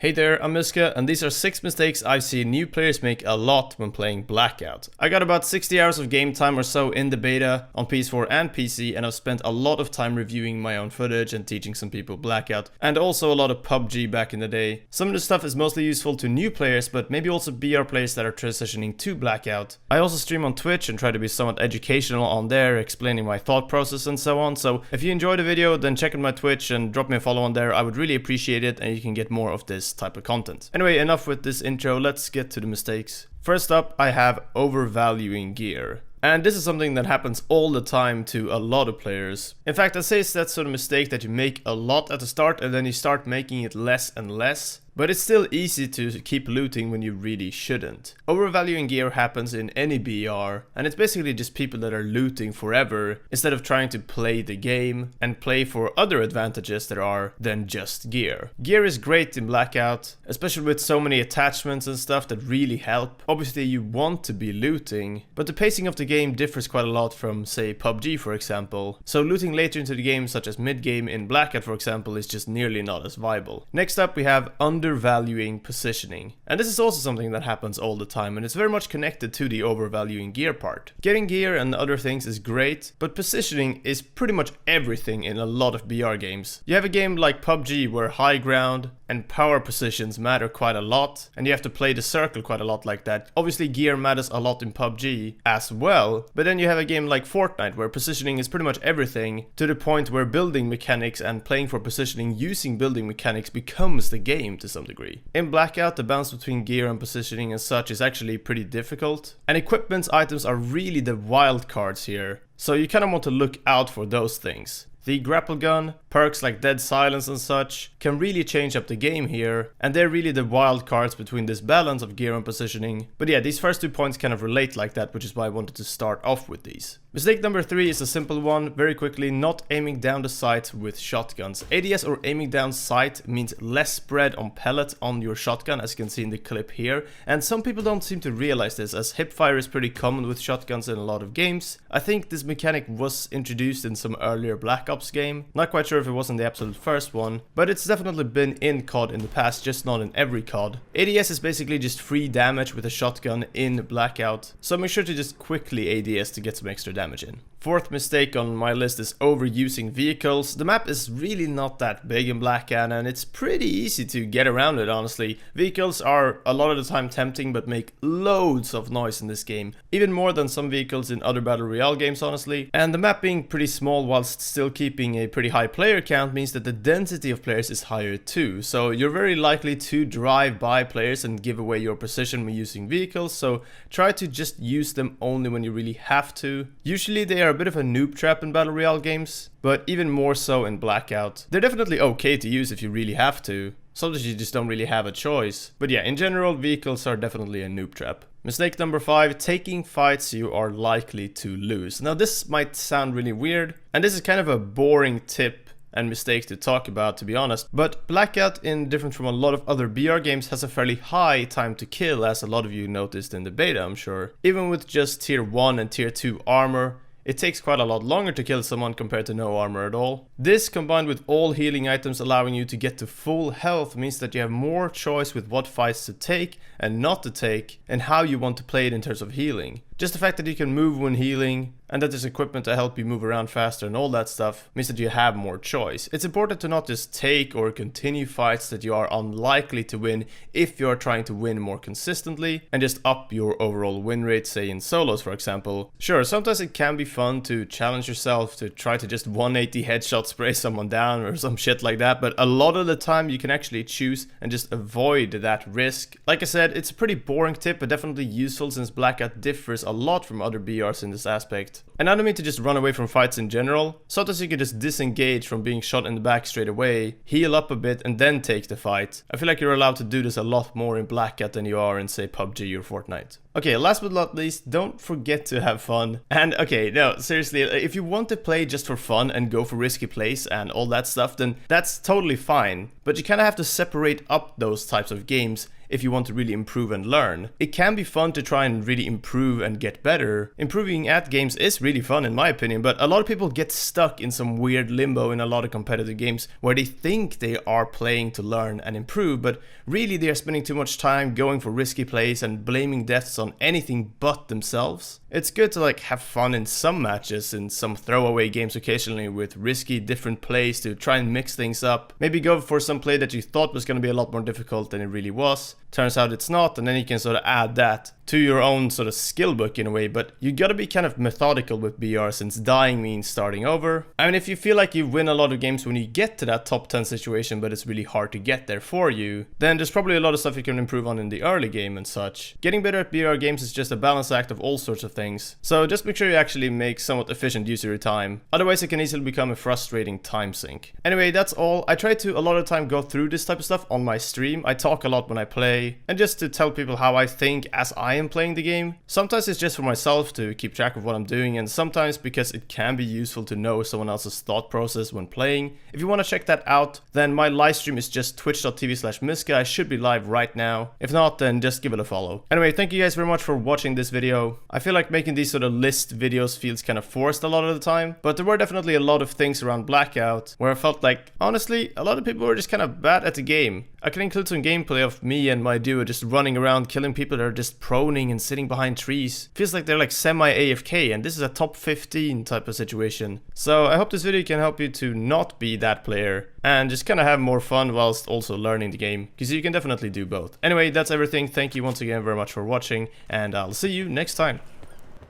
Hey there, I'm Mysca, and these are 6 mistakes I've seen new players make a lot when playing Blackout. I got about 60 hours of game time or so in the beta on PS4 and PC, and I've spent a lot of time reviewing my own footage and teaching some people Blackout, and also a lot of PUBG back in the day. Some of the stuff is mostly useful to new players, but maybe also BR players that are transitioning to Blackout. I also stream on Twitch and try to be somewhat educational on there, explaining my thought process and so on, so if you enjoyed the video, then check out my Twitch and drop me a follow on there. I would really appreciate it, and you can get more of this type of content. Anyway, enough with this intro, let's get to the mistakes. First up, I have overvaluing gear. And this is something that happens all the time to a lot of players. In fact, I'd say it's that sort of mistake that you make a lot at the start and then you start making it less and less. But it's still easy to keep looting when you really shouldn't. Overvaluing gear happens in any BR, and it's basically just people that are looting forever instead of trying to play the game and play for other advantages there are than just gear. Gear is great in Blackout, especially with so many attachments and stuff that really help. Obviously you want to be looting, but the pacing of the game differs quite a lot from, say, PUBG for example. So looting later into the game, such as mid-game in Blackout for example, is just nearly not as viable. Next up we have undervaluing positioning. And this is also something that happens all the time, and it's very much connected to the overvaluing gear part. Getting gear and other things is great, but positioning is pretty much everything in a lot of BR games. You have a game like PUBG where high ground and power positions matter quite a lot, and you have to play the circle quite a lot like that. Obviously gear matters a lot in PUBG as well, but then you have a game like Fortnite where positioning is pretty much everything, to the point where building mechanics and playing for positioning using building mechanics becomes the game to some degree. In Blackout, the balance between gear and positioning and such is actually pretty difficult, and equipment items are really the wild cards here, so you kind of want to look out for those things. The grapple gun, perks like dead silence and such can really change up the game here, and they're really the wild cards between this balance of gear and positioning. But yeah, these first 2 points kind of relate like that, which is why I wanted to start off with these. Mistake number 3 is a simple one, very quickly, not aiming down the sight with shotguns. ADS or aiming down sight means less spread on pellet on your shotgun, as you can see in the clip here, and some people don't seem to realize this, as hipfire is pretty common with shotguns in a lot of games. I think this mechanic was introduced in some earlier Black Ops game, not quite sure if it was in the absolute first one, but it's definitely been in COD in the past, just not in every COD. ADS is basically just free damage with a shotgun in Blackout, so make sure to just quickly ADS to get some extra damage in. Fourth mistake on my list is overusing vehicles. The map is really not that big in Blackout, and it's pretty easy to get around it, honestly. Vehicles are a lot of the time tempting, but make loads of noise in this game. Even more than some vehicles in other Battle Royale games, honestly. And the map being pretty small whilst still keeping a pretty high player count means that the density of players is higher too. So you're very likely to drive by players and give away your position when using vehicles, so try to just use them only when you really have to. Usually they are a bit of a noob trap in Battle Royale games, but even more so in Blackout. They're definitely okay to use if you really have to. Sometimes you just don't really have a choice. But yeah, in general, vehicles are definitely a noob trap. Mistake number 5, taking fights you are likely to lose. Now this might sound really weird, and this is kind of a boring tip and mistake to talk about, to be honest, but Blackout, in different from a lot of other BR games, has a fairly high time to kill, as a lot of you noticed in the beta, I'm sure. Even with just tier 1 and tier 2 armor, it takes quite a lot longer to kill someone compared to no armor at all. This, combined with all healing items allowing you to get to full health, means that you have more choice with what fights to take and not to take, and how you want to play it in terms of healing. Just the fact that you can move when healing, and that there's equipment to help you move around faster and all that stuff, means that you have more choice. It's important to not just take or continue fights that you are unlikely to win if you are trying to win more consistently and just up your overall win rate, say in solos for example. Sure, sometimes it can be fun to challenge yourself to try to just 180 headshot spray someone down or some shit like that, but a lot of the time you can actually choose and just avoid that risk. Like I said, it's a pretty boring tip, but definitely useful since Blackout differs a lot from other BRs in this aspect. And I don't mean to just run away from fights in general. Sometimes you can just disengage from being shot in the back straight away, heal up a bit, and then take the fight. I feel like you're allowed to do this a lot more in Blackout than you are in, say, PUBG or Fortnite. Okay, last but not least, don't forget to have fun. And okay, no, seriously, if you want to play just for fun and go for risky plays and all that stuff, then that's totally fine. But you kind of have to separate up those types of games if you want to really improve and learn. It can be fun to try and really improve and get better. Improving at games is really fun in my opinion, but a lot of people get stuck in some weird limbo in a lot of competitive games where they think they are playing to learn and improve, but really they are spending too much time going for risky plays and blaming deaths on anything but themselves. It's good to like have fun in some matches, in some throwaway games occasionally with risky different plays to try and mix things up. Maybe go for some play that you thought was going to be a lot more difficult than it really was. Turns out it's not, and then you can sort of add that to your own sort of skill book in a way, but you gotta be kind of methodical with BR since dying means starting over. I mean, if you feel like you win a lot of games when you get to that top 10 situation, but it's really hard to get there for you, then there's probably a lot of stuff you can improve on in the early game and such. Getting better at BR games is just a balance act of all sorts of things, so just make sure you actually make somewhat efficient use of your time, otherwise it can easily become a frustrating time sink. Anyway, that's all. I try to a lot of the time go through this type of stuff on my stream. I talk a lot when I play, and just to tell people how I think as I am playing the game. Sometimes it's just for myself to keep track of what I'm doing, and sometimes because it can be useful to know someone else's thought process when playing. If you want to check that out, then my live stream is just twitch.tv/Mysca. I should be live right now. If not, then just give it a follow. Anyway, thank you guys very much for watching this video. I feel like making these sort of list videos feels kind of forced a lot of the time, but there were definitely a lot of things around Blackout where I felt like, honestly, a lot of people were just kind of bad at the game. I can include some gameplay of me and my duo just running around killing people that are just proning and sitting behind trees. Feels like they're like semi-AFK, and this is a top 15 type of situation. So I hope this video can help you to not be that player and just kind of have more fun whilst also learning the game, because you can definitely do both. Anyway, that's everything. Thank you once again very much for watching, and I'll see you next time.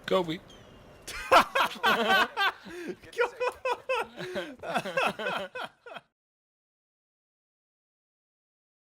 Kobe.